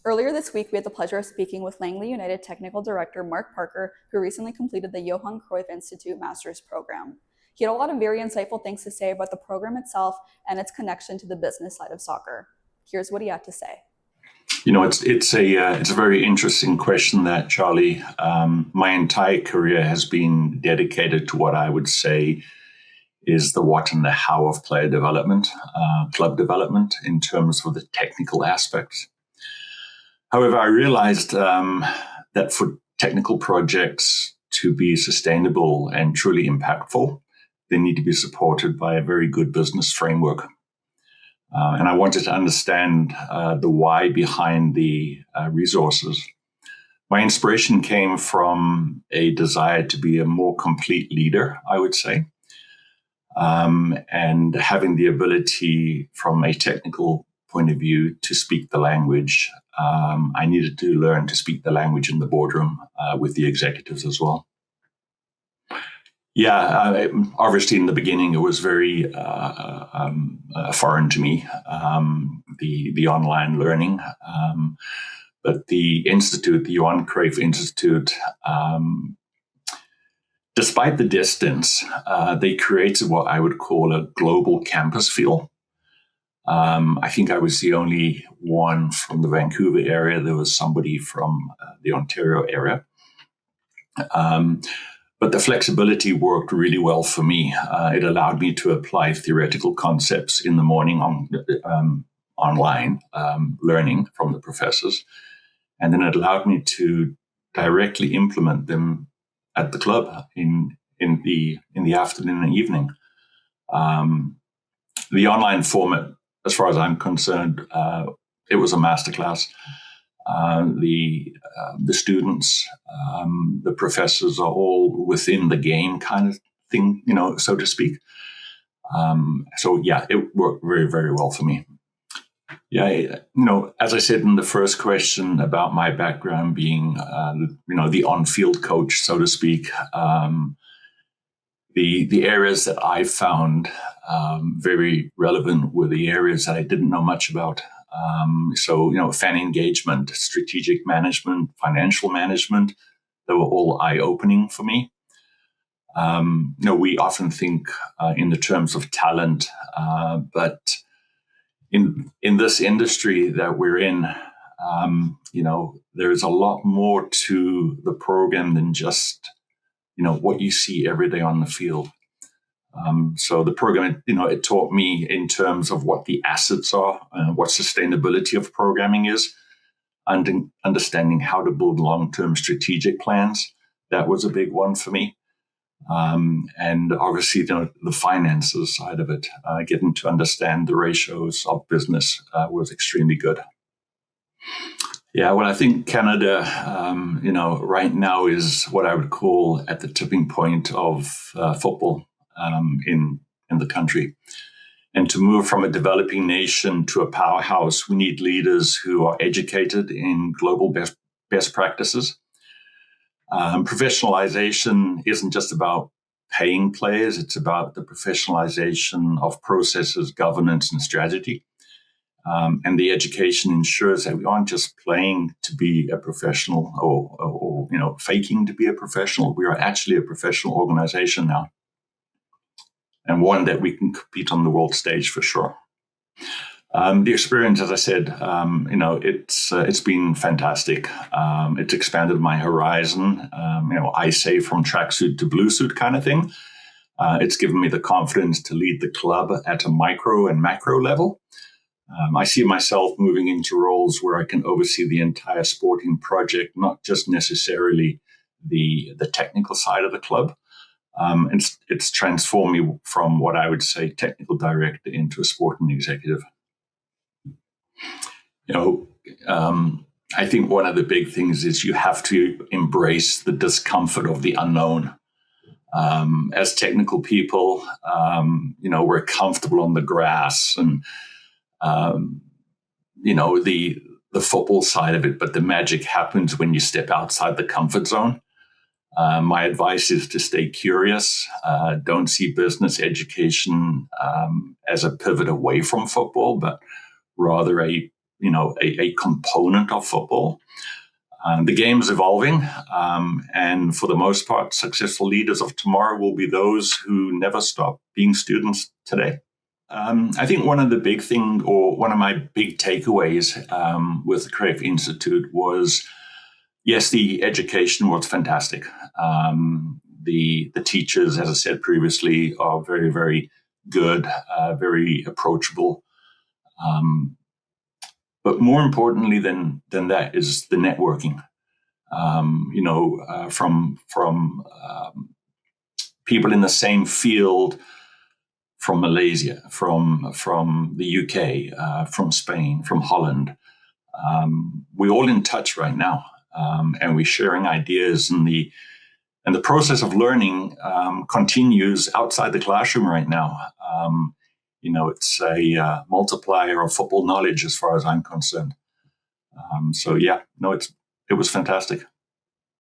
Earlier this week, we had the pleasure of speaking with Langley United Technical Director Mark Parker, who recently completed the Johan Cruyff Institute Master's Program. He had a lot of very insightful things to say about the program itself and its connection to the business side of soccer. Here's what he had to say. It's a very interesting question that, Charlie. My entire career has been dedicated to what I would say is the what and the how of player development, club development in terms of the technical aspects. However, I realized that for technical projects to be sustainable and truly impactful, they need to be supported by a very good business framework. And I wanted to understand the why behind the resources. My inspiration came from a desire to be a more complete leader, I would say, and having the ability from a technical point of view to speak the language. I needed to learn to speak the language in the boardroom with the executives as well. Yeah, obviously in the beginning it was very foreign to me, the online learning. But the institute, the Johan Cruyff Institute, despite the distance, they created what I would call a global campus feel. I think I was the only one from the Vancouver area. There was somebody from the Ontario area. But the flexibility worked really well for me. It allowed me to apply theoretical concepts in the morning online, learning from the professors. And then it allowed me to directly implement them at the club in the afternoon and evening. The online format, as far as I'm concerned, it was a masterclass. The students, the professors are all within the game kind of thing, so to speak. So yeah, it worked very, very well for me. Yeah, as I said in the first question about my background being, the on-field coach, so to speak, the areas that I found very relevant were the areas that I didn't know much about. So, fan engagement, strategic management, financial management, they were all eye-opening for me. We often think in the terms of talent, but in this industry that we're in, there's a lot more to the program than just, what you see every day on the field. So the program, it taught me in terms of what the assets are, what sustainability of programming is, and understanding how to build long-term strategic plans. That was a big one for me. And obviously, the finances side of it, getting to understand the ratios of business was extremely good. Yeah, well, I think Canada, right now is what I would call at the tipping point of football. In the country. And to move from a developing nation to a powerhouse, we need leaders who are educated in global best practices. Professionalization isn't just about paying players, it's about the professionalization of processes, governance, and strategy. And the education ensures that we aren't just playing to be a professional or faking to be a professional. We are actually a professional organization now. And one that we can compete on the world stage for sure. The experience, as I said, it's been fantastic. It's expanded my horizon. I say from tracksuit to blue suit kind of thing. It's given me the confidence to lead the club at a micro and macro level. I see myself moving into roles where I can oversee the entire sporting project, not just necessarily the technical side of the club. It's transformed me from what I would say technical director into a sporting executive. I think one of the big things is you have to embrace the discomfort of the unknown. As technical people, we're comfortable on the grass and, the football side of it, but the magic happens when you step outside the comfort zone. My advice is to stay curious. Don't see business education as a pivot away from football, but rather a a component of football. The game is evolving, and for the most part, successful leaders of tomorrow will be those who never stop being students today. I think one of the big thing, or one of my big takeaways with the Cruyff Institute was, yes, the education was fantastic. The teachers, as I said previously, are very, very good, very approachable. But more importantly than that is the networking. From people in the same field, from Malaysia, from the UK, from Spain, from Holland. We're all in touch right now, and we're sharing ideas, and the process of learning continues outside the classroom right now. It's a multiplier of football knowledge as far as I'm concerned. It was fantastic.